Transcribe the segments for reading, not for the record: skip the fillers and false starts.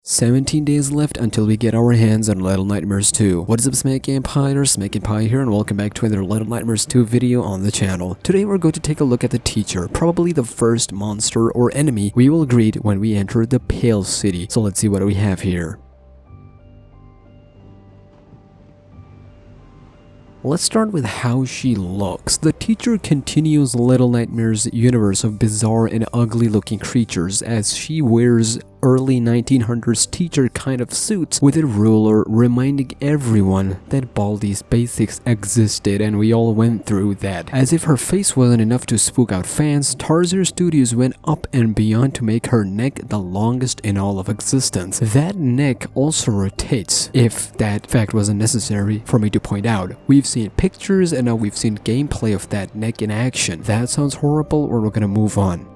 17 days left until we get our hands on Little Nightmares 2. What is up, SmackNPie here, and welcome back to another Little Nightmares 2 video on the channel. Today we're going to take a look at the teacher, probably the first monster or enemy we will greet when we enter the Pale City. So let's see what we have here. Let's start with how she looks. The teacher continues Little Nightmares' universe of bizarre and ugly looking creatures as she wears early 1900s teacher kind of suits with a ruler, reminding everyone that Baldi's basics existed and we all went through that. As if her face wasn't enough to spook out fans, Tarsier Studios went up and beyond to make her neck the longest in all of existence. That neck also rotates, if that fact wasn't necessary for me to point out. We've seen pictures and now we've seen gameplay of that neck in action. That sounds horrible, or we're gonna move on.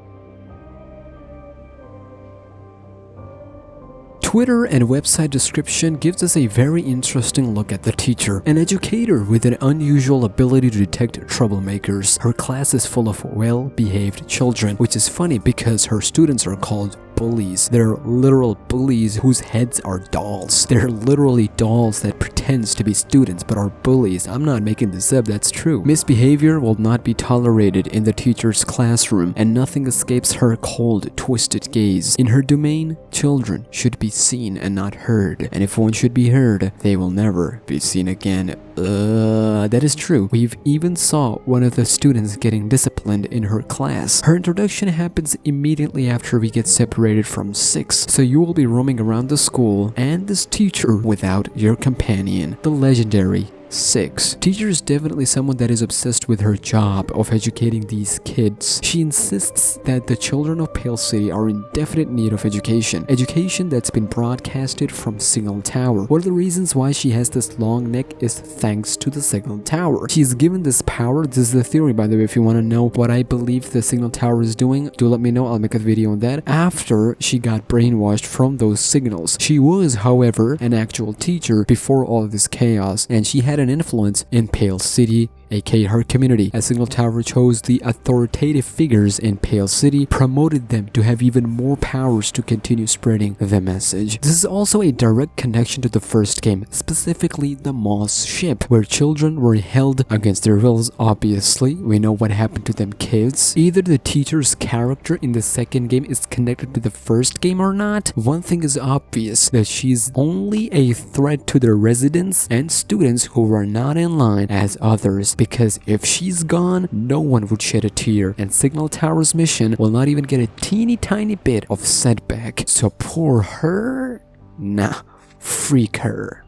Twitter and website description gives us a very interesting look at the teacher, an educator with an unusual ability to detect troublemakers. Her class is full of well-behaved children, which is funny because her students are called bullies. They're literal bullies whose heads are dolls. They're literally dolls that pretends to be students but are bullies. I'm not making this up, that's true. Misbehavior will not be tolerated in the teacher's classroom, and nothing escapes her cold, twisted gaze. In her domain, children should be seen and not heard, and if one should be heard, they will never be seen again. That is true. We've even saw one of the students getting disciplined in her class. Her introduction happens immediately after we get separated from 6, so you will be roaming around the school and this teacher without your companion, the legendary 6. Teacher is definitely someone that is obsessed with her job of educating these kids. She insists that the children of Pale City are in definite need of education. Education that's been broadcasted from Signal Tower. One of the reasons why she has this long neck is thanks to the Signal Tower. She's given this power. This is the theory, by the way. If you want to know what I believe the Signal Tower is doing, do let me know. I'll make a video on that. After she got brainwashed from those signals. She was, however, an actual teacher before all of this chaos, and she had an influence in Pale City, aka her community, as Signal Tower chose the authoritative figures in Pale City, promoted them to have even more powers to continue spreading the message. This is also a direct connection to the first game, specifically the Moss ship, where children were held against their wills. Obviously, we know what happened to them kids. Either the teacher's character in the second game is connected to the first game or not. One thing is obvious, that she's only a threat to the residents and students who were not in line as others, because if she's gone, no one would shed a tear, and Signal Tower's mission will not even get a teeny tiny bit of setback. So poor her? Nah, freak her.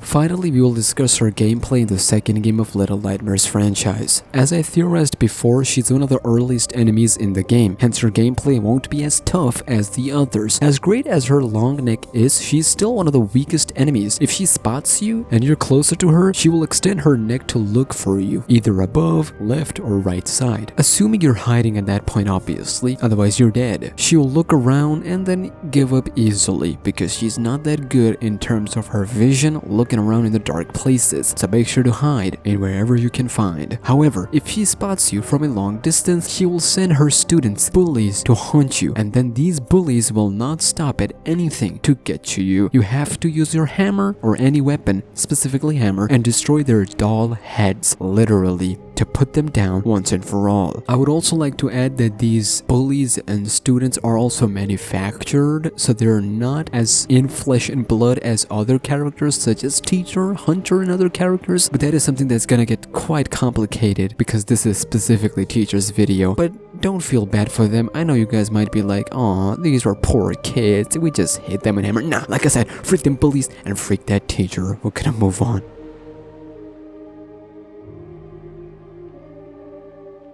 Finally, we will discuss her gameplay in the second game of Little Nightmares franchise. As I theorized before, she's one of the earliest enemies in the game, hence her gameplay won't be as tough as the others. As great as her long neck is, she's still one of the weakest enemies. If she spots you and you're closer to her, she will extend her neck to look for you, either above, left, or right side. Assuming you're hiding at that point, obviously, otherwise you're dead. She will look around and then give up easily, because she's not that good in terms of her vision, looking around in the dark places, so make sure to hide in wherever you can find. However, if she spots you from a long distance, she will send her students, bullies, to hunt you, and then these bullies will not stop at anything to get to you. You have to use your hammer or any weapon, specifically hammer, and destroy their doll heads, literally, to put them down once and for all. I would also like to add that these bullies and students are also manufactured, so they're not as in flesh and blood as other characters such as Teacher, Hunter, and other characters, but that is something that's gonna get quite complicated because this is specifically Teacher's video. But don't feel bad for them. I know you guys might be like, aw, these were poor kids, we just hit them with hammer. Nah, like I said, freak them bullies and freak that teacher. We're gonna move on.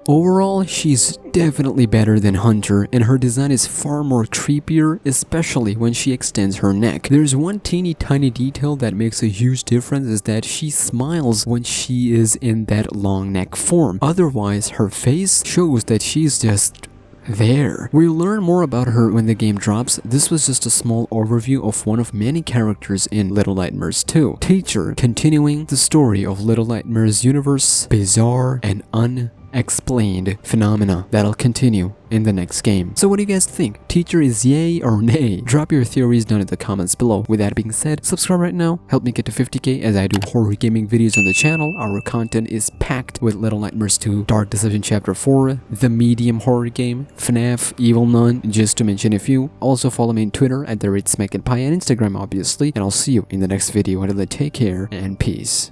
Overall, she's definitely better than Hunter, and her design is far more creepier, especially when she extends her neck. There's one teeny tiny detail that makes a huge difference, is that she smiles when she is in that long neck form. Otherwise, her face shows that she's just there. We'll learn more about her when the game drops. This was just a small overview of one of many characters in Little Nightmares 2. Teacher, continuing the story of Little Nightmares universe, bizarre and unexplained phenomena that'll continue in the next game. So what do you guys think? Teacher is yay or nay? Drop your theories down in the comments below. With that being said, subscribe right now, help me get to 50k as I do horror gaming videos on the channel. Our content is packed with Little Nightmares 2, Dark Deception Chapter 4, the medium horror game, FNAF, Evil Nun, just to mention a few. Also follow me on Twitter at @SmackNPie and Instagram obviously, and I'll see you in the next video. Until then, take care and peace.